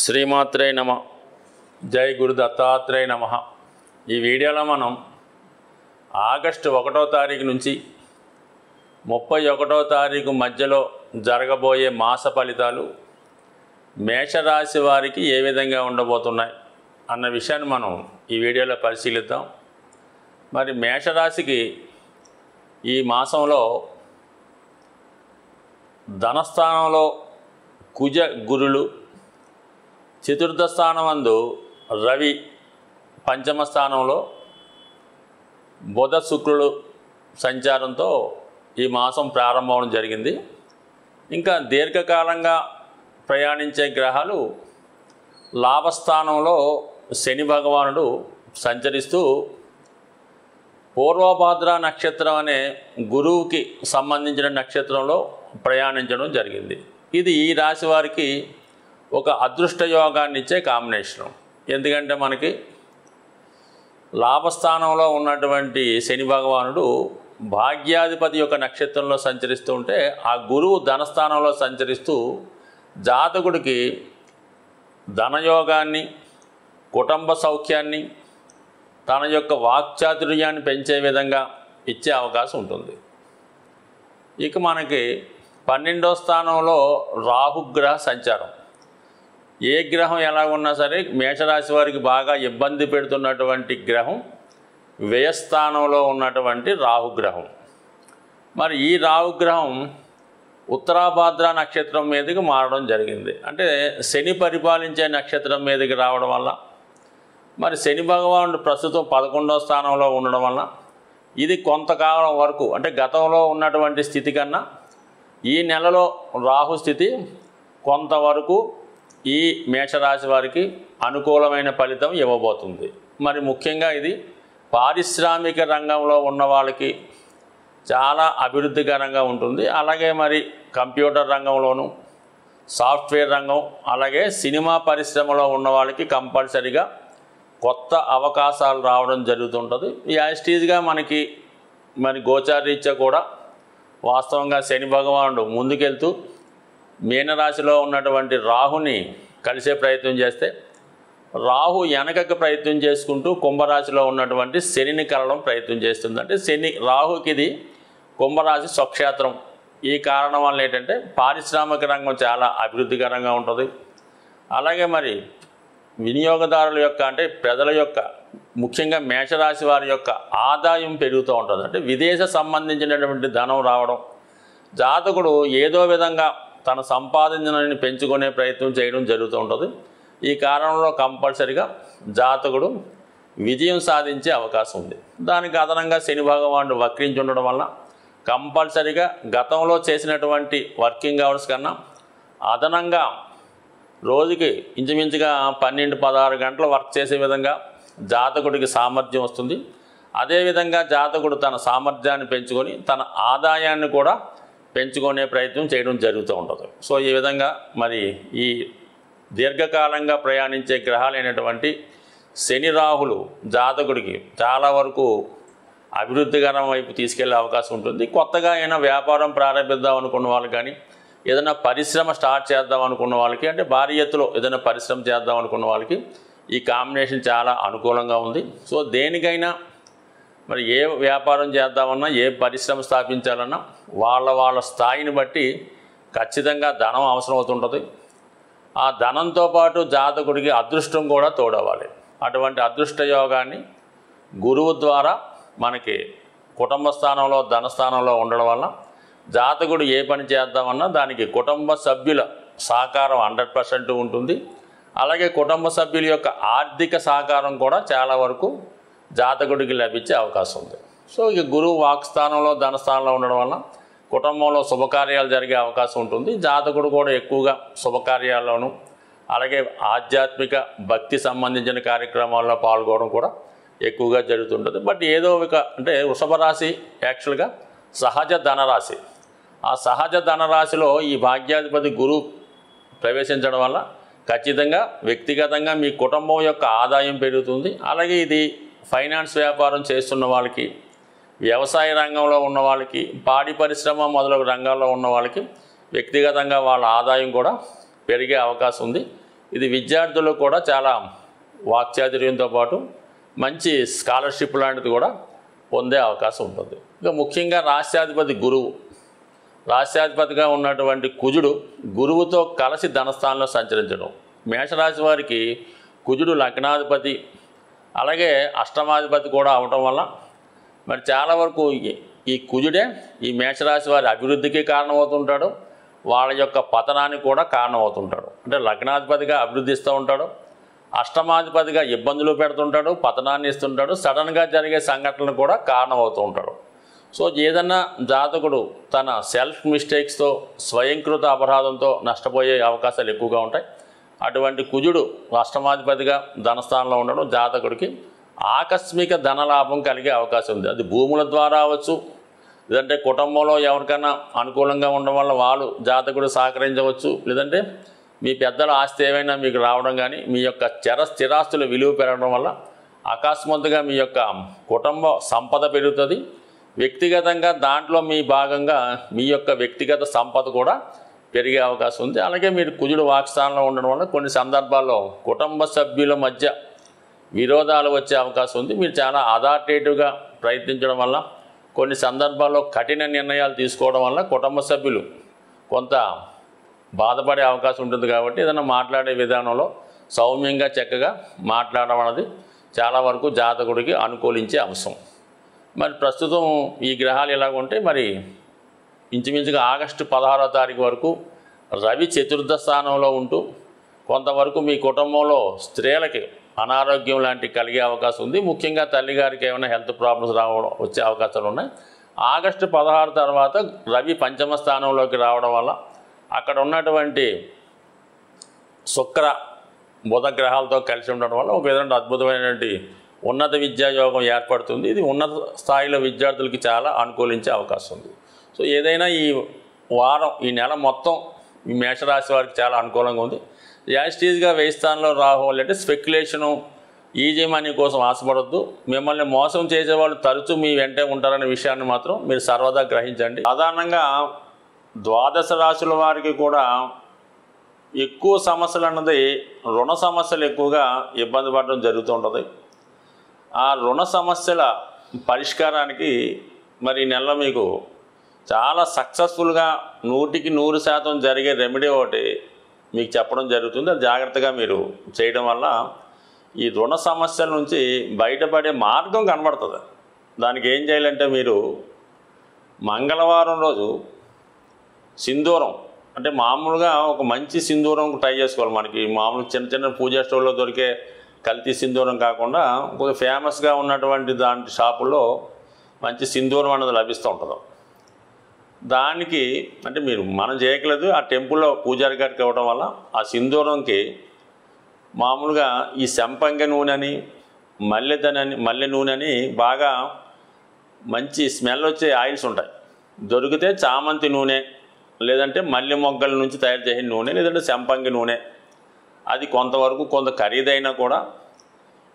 శ్రీమాత్రే నమ. జై గురు దత్తాత్రేయ నమ. ఈ వీడియోలో మనం ఆగస్టు 1వ తారీఖు నుంచి 31వ తారీఖు మధ్యలో జరగబోయే మాస ఫలితాలు మేషరాశి వారికి ఏ విధంగా ఉండబోతున్నాయి అన్న విషయాన్ని మనం ఈ వీడియోలో పరిశీలిద్దాం. మరి మేషరాశికి ఈ మాసంలో ధనస్థానంలో కుజ గురులు, చతుర్థ స్థానమందు రవి, పంచమ స్థానంలో బుధ శుక్రులు సంచారంతో ఈ మాసం ప్రారంభం జరిగింది. ఇంకా దీర్ఘకాలంగా ప్రయాణించే గ్రహాలు లాభస్థానంలో శని భగవానుడు సంచరిస్తూ పూర్వభాద్ర నక్షత్రం అనే గురువుకి సంబంధించిన నక్షత్రంలో ప్రయాణించడం జరిగింది. ఇది ఈ రాశి వారికి ఒక అదృష్ట యోగాన్ని ఇచ్చే కాంబినేషను. ఎందుకంటే మనకి లాభస్థానంలో ఉన్నటువంటి శని భగవానుడు భాగ్యాధిపతి యొక్క నక్షత్రంలో సంచరిస్తూ ఉంటే, ఆ గురువు ధనస్థానంలో సంచరిస్తూ జాతకుడికి ధనయోగాన్ని, కుటుంబ సౌఖ్యాన్ని, తన యొక్క వాక్చాతుర్యాన్ని పెంచే విధంగా ఇచ్చే అవకాశం ఉంటుంది. ఇక మనకి 12వ స్థానంలో రాహుగ్రహ సంచారం. ఏ గ్రహం ఎలా ఉన్నా సరే మేషరాశి వారికి బాగా ఇబ్బంది పెడుతున్నటువంటి గ్రహం వ్యయస్థానంలో ఉన్నటువంటి రాహుగ్రహం. మరి ఈ రాహుగ్రహం ఉత్తరాభాద్ర నక్షత్రం మీదకి మారడం జరిగింది. అంటే శని పరిపాలించే నక్షత్రం మీదకి రావడం వల్ల, మరి శని భగవానుడు ప్రస్తుతం 11వ స్థానంలో ఉండడం వల్ల ఇది కొంతకాలం వరకు, అంటే గతంలో ఉన్నటువంటి స్థితి కన్నా ఈ నెలలో రాహు స్థితి కొంతవరకు ఈ మేషరాశి వారికి అనుకూలమైన ఫలితం ఇవ్వబోతుంది. మరి ముఖ్యంగా ఇది పారిశ్రామిక రంగంలో ఉన్న వాళ్ళకి చాలా అభివృద్ధికరంగా ఉంటుంది. అలాగే మరి కంప్యూటర్ రంగంలోను, సాఫ్ట్వేర్ రంగం, అలాగే సినిమా పరిశ్రమలో ఉన్న వాళ్ళకి కంపల్సరీగా కొత్త అవకాశాలు రావడం జరుగుతుంటుంది. ఈ యాస్టీజ్గా మరి గోచారీత్యా కూడా వాస్తవంగా శని భగవానుడు ముందుకెళ్తూ మీనరాశిలో ఉన్నటువంటి రాహుని కలిసే ప్రయత్నం చేస్తే, రాహు వెనకకు ప్రయత్నం చేసుకుంటూ కుంభరాశిలో ఉన్నటువంటి శనిని కలవడం ప్రయత్నం చేస్తుంది. అంటే రాహుకి ఇది కుంభరాశి స్వక్షేత్రం. ఈ కారణం వల్ల ఏంటంటే పారిశ్రామిక రంగం చాలా అభివృద్ధికరంగా ఉంటుంది. అలాగే మరి వినియోగదారుల యొక్క, అంటే ప్రజల యొక్క, ముఖ్యంగా మేషరాశి వారి యొక్క ఆదాయం పెరుగుతూ ఉంటుంది. అంటే విదేశ సంబంధించినటువంటి ధనం రావడం, జాతకుడు ఏదో విధంగా తన సంపాదనని పెంచుకునే ప్రయత్నం చేయడం జరుగుతూ ఉంటుంది. ఈ కారణంలో కంపల్సరిగా జాతకుడు విజయం సాధించే అవకాశం ఉంది. దానికి అదనంగా శని భగవానుడు వక్రించి ఉండడం వల్ల కంపల్సరిగా గతంలో చేసినటువంటి వర్కింగ్ అవర్స్ కన్నా అదనంగా రోజుకి ఇంచుమించుగా 12-16 గంటలు వర్క్ చేసే విధంగా జాతకుడికి సామర్థ్యం వస్తుంది. అదేవిధంగా జాతకుడు తన సామర్థ్యాన్ని పెంచుకొని తన ఆదాయాన్ని కూడా పెంచుకునే ప్రయత్నం చేయడం జరుగుతూ ఉంటుంది. సో ఈ విధంగా మరి ఈ దీర్ఘకాలంగా ప్రయాణించే గ్రహాలైనటువంటి శని రాహులు జాతకుడికి చాలా వరకు అభివృద్ధికరం వైపు తీసుకెళ్లే అవకాశం ఉంటుంది. కొత్తగా అయినా వ్యాపారం ప్రారంభిద్దాం అనుకున్న వాళ్ళు కానీ, ఏదైనా పరిశ్రమ స్టార్ట్ చేద్దాం అనుకున్న వాళ్ళకి, అంటే భారీ ఎత్తులో ఏదైనా పరిశ్రమ చేద్దాం అనుకున్న వాళ్ళకి ఈ కాంబినేషన్ చాలా అనుకూలంగా ఉంది. సో దేనికైనా మరి ఏ వ్యాపారం చేద్దామన్నా, ఏ పరిశ్రమ స్థాపించాలన్నా వాళ్ళ స్థాయిని బట్టి ఖచ్చితంగా ధనం అవసరం అవుతుంటుంది. ఆ ధనంతో పాటు జాతకుడికి అదృష్టం కూడా తోడవాలి. అటువంటి అదృష్ట యోగాన్ని గురువు ద్వారా మనకి కుటుంబ స్థానంలో, ధనస్థానంలో ఉండడం వల్ల జాతకుడు ఏ పని చేద్దామన్నా దానికి కుటుంబ సభ్యుల సహకారం 100% ఉంటుంది. అలాగే కుటుంబ సభ్యుల యొక్క ఆర్థిక సహకారం కూడా చాలా వరకు జాతకుడికి లభించే అవకాశం ఉంది. సో ఇక గురువు వాక్స్థానంలో, ధనస్థానంలో ఉండడం వల్ల కుటుంబంలో శుభకార్యాలు జరిగే అవకాశం ఉంటుంది. జాతకుడు కూడా ఎక్కువగా శుభకార్యాల్లోనూ, అలాగే ఆధ్యాత్మిక భక్తి సంబంధించిన కార్యక్రమాల్లో పాల్గొనడం కూడా ఎక్కువగా జరుగుతుంటుంది. బట్ ఏదో అంటే వృషభ రాశి యాక్చువల్గా సహజ ధనరాశి. ఆ సహజ ధనరాశిలో ఈ భాగ్యాధిపతి గురువు ప్రవేశించడం వల్ల ఖచ్చితంగా వ్యక్తిగతంగా మీ కుటుంబం యొక్క ఆదాయం పెరుగుతుంది. అలాగే ఇది ఫైనాన్స్ వ్యాపారం చేస్తున్న వాళ్ళకి, వ్యవసాయ రంగంలో ఉన్న వాళ్ళకి, పాడి పరిశ్రమ మొదలగు రంగాల్లో ఉన్న వాళ్ళకి వ్యక్తిగతంగా వాళ్ళ ఆదాయం కూడా పెరిగే అవకాశం ఉంది. ఇది విద్యార్థులకు కూడా చాలా వాక్చాతుర్యంతో పాటు మంచి స్కాలర్షిప్ లాంటిది కూడా పొందే అవకాశం ఉంటుంది. ఇంకా ముఖ్యంగా రాష్ట్రాధిపతి గురువు, రాష్ట్రాధిపతిగా ఉన్నటువంటి కుజుడు గురువుతో కలిసి ధనస్థానంలో సంచరించడం. మేషరాశి వారికి కుజుడు లగ్నాధిపతి అలాగే అష్టమాధిపతి కూడా అవటం వల్ల మరి చాలా వరకు ఈ కుజుడే ఈ మేషరాశి వారి అభివృద్ధికి కారణమవుతుంటాడు, వాళ్ళ యొక్క పతనానికి కూడా కారణమవుతుంటాడు. అంటే లగ్నాధిపతిగా అభివృద్ధి ఇస్తూ ఉంటాడు, అష్టమాధిపతిగా ఇబ్బందులు పెడుతుంటాడు, పతనాన్ని ఇస్తుంటాడు, సడన్గా జరిగే సంఘటనలు కూడా కారణమవుతూ ఉంటాడు. సో ఏదన్నా జాతకుడు తన సెల్ఫ్ మిస్టేక్స్తో స్వయంకృత అపరాధంతో నష్టపోయే అవకాశాలు ఎక్కువగా ఉంటాయి. అటువంటి కుజుడు అష్టమాధిపతిగా ధనస్థానంలో ఉండడం జాతకుడికి ఆకస్మిక ధనలాభం కలిగే అవకాశం ఉంది. అది భూముల ద్వారా అవ్వచ్చు, లేదంటే కుటుంబంలో ఎవరికైనా అనుకూలంగా ఉండడం వల్ల వాళ్ళు జాతకుడు సహకరించవచ్చు, లేదంటే మీ పెద్దల ఆస్తి ఏమైనా మీకు రావడం కానీ మీ యొక్క స్థిరాస్తుల విలువ పెరగడం వల్ల అకస్మాత్తుగా మీ యొక్క కుటుంబ సంపద పెరుగుతుంది. వ్యక్తిగతంగా దాంట్లో మీ భాగంగా మీ యొక్క వ్యక్తిగత సంపద కూడా పెరిగే అవకాశం ఉంది. అలాగే మీరు కుజుడు వాక్స్థానంలో ఉండడం వల్ల కొన్ని సందర్భాల్లో కుటుంబ సభ్యుల మధ్య విరోధాలు వచ్చే అవకాశం ఉంది. మీరు చాలా అథారిటేటివ్గా ప్రయత్నించడం వల్ల కొన్ని సందర్భాల్లో కఠిన నిర్ణయాలు తీసుకోవడం వల్ల కుటుంబ సభ్యులు కొంత బాధపడే అవకాశం ఉంటుంది. కాబట్టి ఏదైనా మాట్లాడే విధానంలో సౌమ్యంగా చక్కగా మాట్లాడడం అనేది చాలా వరకు జాతకుడికి అనుకూలించే అంశం. మరి ప్రస్తుతం ఈ గ్రహాలు ఎలాగ ఉంటే మరి ఇంచుమించుగా ఆగస్టు 16వ తారీఖు వరకు రవి చతుర్థ స్థానంలో ఉంటూ కొంతవరకు మీ కుటుంబంలో స్త్రీలకి అనారోగ్యం లాంటివి కలిగే అవకాశం ఉంది. ముఖ్యంగా తల్లిగారికి ఏమైనా హెల్త్ ప్రాబ్లమ్స్ వచ్చే అవకాశాలు ఉన్నాయి. ఆగస్టు 16 తర్వాత రవి పంచమ స్థానంలోకి రావడం వల్ల అక్కడ ఉన్నటువంటి శుక్ర బుధ గ్రహాలతో కలిసి ఉండడం వల్ల ఒక విధంగా అద్భుతమైనటువంటి ఉన్నత విద్యాయోగం ఏర్పడుతుంది. ఇది ఉన్నత స్థాయిలో విద్యార్థులకి చాలా అనుకూలించే అవకాశం ఉంది. సో ఏదైనా ఈ వారం ఈ నెల మొత్తం ఈ మేషరాశి వారికి చాలా అనుకూలంగా ఉంది. యాస్టీజ్గా వెయ్యి స్థానంలో రాహు అంటే స్పెక్యులేషను, ఈజీ మనీ కోసం ఆశపడద్దు. మిమ్మల్ని మోసం చేసేవాళ్ళు తరచూ మీ వెంటే ఉంటారనే విషయాన్ని మాత్రం మీరు సర్వదా గ్రహించండి. సాధారణంగా ద్వాదశ రాశుల వారికి కూడా ఎక్కువ సమస్యలు అన్నది రుణ సమస్యలు ఎక్కువగా ఇబ్బంది పడడం జరుగుతూ ఉంటుంది. ఆ రుణ సమస్యల పరిష్కారానికి మరి ఈ నెలలో మీకు చాలా సక్సెస్ఫుల్గా 100కి 100% జరిగే రెమెడీ ఒకటి మీకు చెప్పడం జరుగుతుంది. అది జాగ్రత్తగా మీరు చేయడం వల్ల ఈ రుణ సమస్యల నుంచి బయటపడే మార్గం కనబడుతుంది. దానికి ఏం చేయాలంటే మీరు మంగళవారం రోజు సింధూరం అంటే మామూలుగా ఒక మంచి సింధూరం ట్రై చేసుకోవాలి. మనకి మామూలు చిన్న చిన్న పూజా స్టోర్లో దొరికే కల్తీ సింధూరం కాకుండా కొంచెం ఫేమస్గా ఉన్నటువంటి దాంట్లో షాపుల్లో మంచి సింధూరం అన్నది లభిస్తూ ఉంటుంది. దానికి అంటే మీరు మనం చేయగలదు ఆ టెంపుల్లో పూజారి గారికి ఇవ్వడం వల్ల ఆ సింధూరంకి మామూలుగా ఈ సంపంగి నూనె అని మల్లె నూనె అని బాగా మంచి స్మెల్ వచ్చే ఆయిల్స్ ఉంటాయి. దొరికితే చామంతి నూనె లేదంటే మల్లె మొగ్గల నుంచి తయారు చేసిన నూనె లేదంటే సంపంగి నూనె, అది కొంతవరకు కొంత ఖరీదైనా కూడా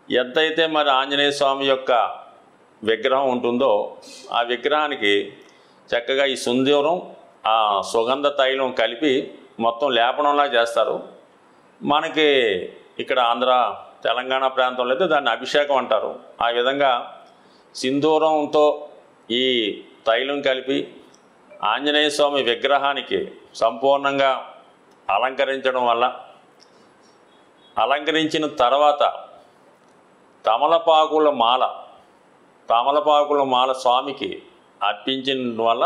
ఎంతైతే మరి ఆంజనేయ స్వామి యొక్క విగ్రహం ఉంటుందో ఆ విగ్రహానికి చక్కగా ఈ సింధూరం ఆ సుగంధ తైలం కలిపి మొత్తం లేపనంలా చేస్తారు. మనకి ఇక్కడ ఆంధ్ర తెలంగాణ ప్రాంతంలో అయితే దాన్ని అభిషేకం అంటారు. ఆ విధంగా సింధూరంతో ఈ తైలం కలిపి ఆంజనేయ స్వామి విగ్రహానికి సంపూర్ణంగా అలంకరించడం వల్ల అలంకరించిన తర్వాత తమలపాకుల మాల స్వామికి అర్పించిన వల్ల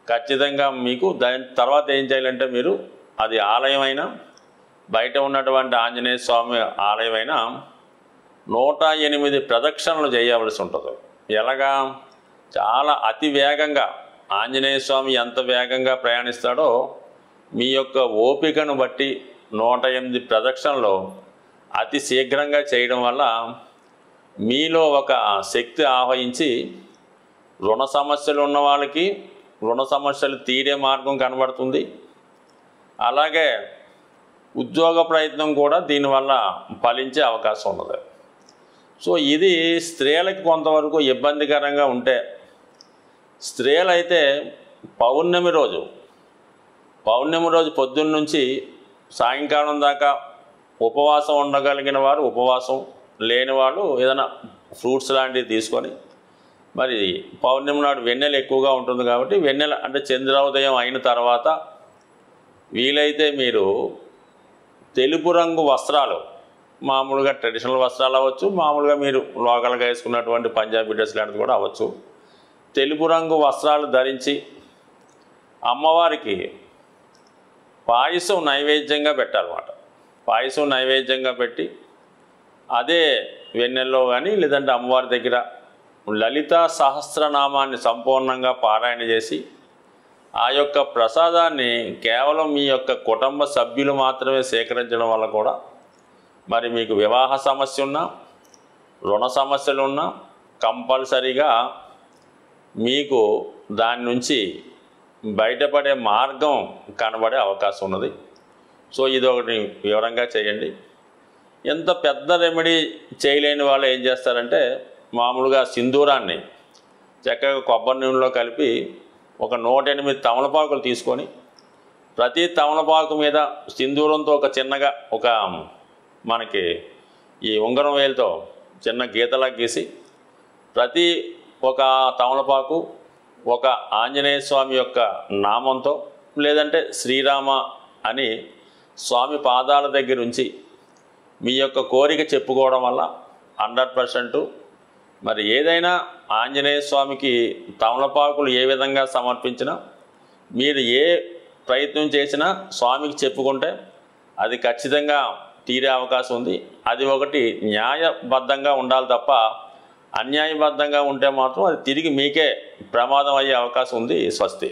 ఖచ్చితంగా మీకు దాని తర్వాత ఏం చేయాలంటే మీరు అది ఆలయమైనా బయట ఉన్నటువంటి ఆంజనేయ స్వామి ఆలయమైనా 108 ప్రదక్షిణలు చేయవలసి ఉంటుంది. ఎలాగా చాలా అతి వేగంగా ఆంజనేయ స్వామి ఎంత వేగంగా ప్రయాణిస్తాడో మీ యొక్క ఓపికను బట్టి 108 ప్రదక్షిణలు అతి శీఘ్రంగా చేయడం వల్ల మీలో ఒక శక్తి ఆవహించి రుణ సమస్యలు ఉన్న వాళ్ళకి రుణ సమస్యలు తీరే మార్గం కనబడుతుంది. అలాగే ఉద్యోగ ప్రయత్నం కూడా దీనివల్ల ఫలించే అవకాశం ఉన్నది. సో ఇది స్త్రీలకు కొంతవరకు ఇబ్బందికరంగా ఉంటే, స్త్రీలైతే పౌర్ణమి రోజు పొద్దున్న నుంచి సాయంకాలం దాకా ఉపవాసం ఉండగలిగిన వారు ఉపవాసం, లేని వాళ్ళు ఏదైనా ఫ్రూట్స్ లాంటివి తీసుకొని, మరి పౌర్ణమి నాడు వెన్నెల ఎక్కువగా ఉంటుంది కాబట్టి వెన్నెల అంటే చంద్రోదయం అయిన తర్వాత వీలైతే మీరు తెలుపు రంగు వస్త్రాలు, మామూలుగా ట్రెడిషనల్ వస్త్రాలు అవ్వచ్చు, మామూలుగా మీరు లోకల్గా వేసుకున్నటువంటి పంజాబీ డ్రెస్ లాంటిది కూడా అవ్వచ్చు, తెలుపు రంగు వస్త్రాలు ధరించి అమ్మవారికి పాయసం నైవేద్యంగా పెట్టాలన్నమాట. పాయసం నైవేద్యంగా పెట్టి అదే వెన్నెల్లో కానీ లేదంటే అమ్మవారి దగ్గర లలితా సహస్రనామాన్ని సంపూర్ణంగా పారాయణ చేసి ఆ యొక్క ప్రసాదాన్ని కేవలం మీ యొక్క కుటుంబ సభ్యులు మాత్రమే సేకరించడం వల్ల కూడా మరి మీకు వివాహ సమస్య ఉన్నా, రుణ సమస్యలు ఉన్నా కంపల్సరీగా మీకు దాని నుంచి బయటపడే మార్గం కనబడే అవకాశం ఉన్నది. సో ఇది ఒకటి వివరంగా చేయండి. ఎంత పెద్ద రెమెడీ చేయలేని వాళ్ళు ఏం చేస్తారంటే మామూలుగా సింధూరాన్ని చక్కగా కొబ్బరి నూనెలో కలిపి ఒక 108 తమలపాకులు తీసుకొని ప్రతి తమలపాకు మీద సింధూరంతో ఒక చిన్నగా ఒక మనకి ఈ ఉంగరం వేలుతో చిన్న గీతలా గీసి ప్రతి ఒక తమలపాకు ఒక ఆంజనేయ స్వామి యొక్క నామంతో లేదంటే శ్రీరామ అని స్వామి పాదాల దగ్గర ఉంచి మీ యొక్క కోరిక చెప్పుకోవడం వల్ల 100% మరి ఏదైనా ఆంజనేయ స్వామికి తమలపాకులు ఏ విధంగా సమర్పించినా మీరు ఏ ప్రయత్నం చేసినా స్వామికి చెప్పుకుంటే అది ఖచ్చితంగా తీరే అవకాశం ఉంది. అది ఒకటి న్యాయబద్ధంగా ఉండాలి తప్ప అన్యాయబద్ధంగా ఉంటే మాత్రం అది తిరిగి మీకే ప్రమాదం అయ్యే అవకాశం ఉంది. స్వస్తి.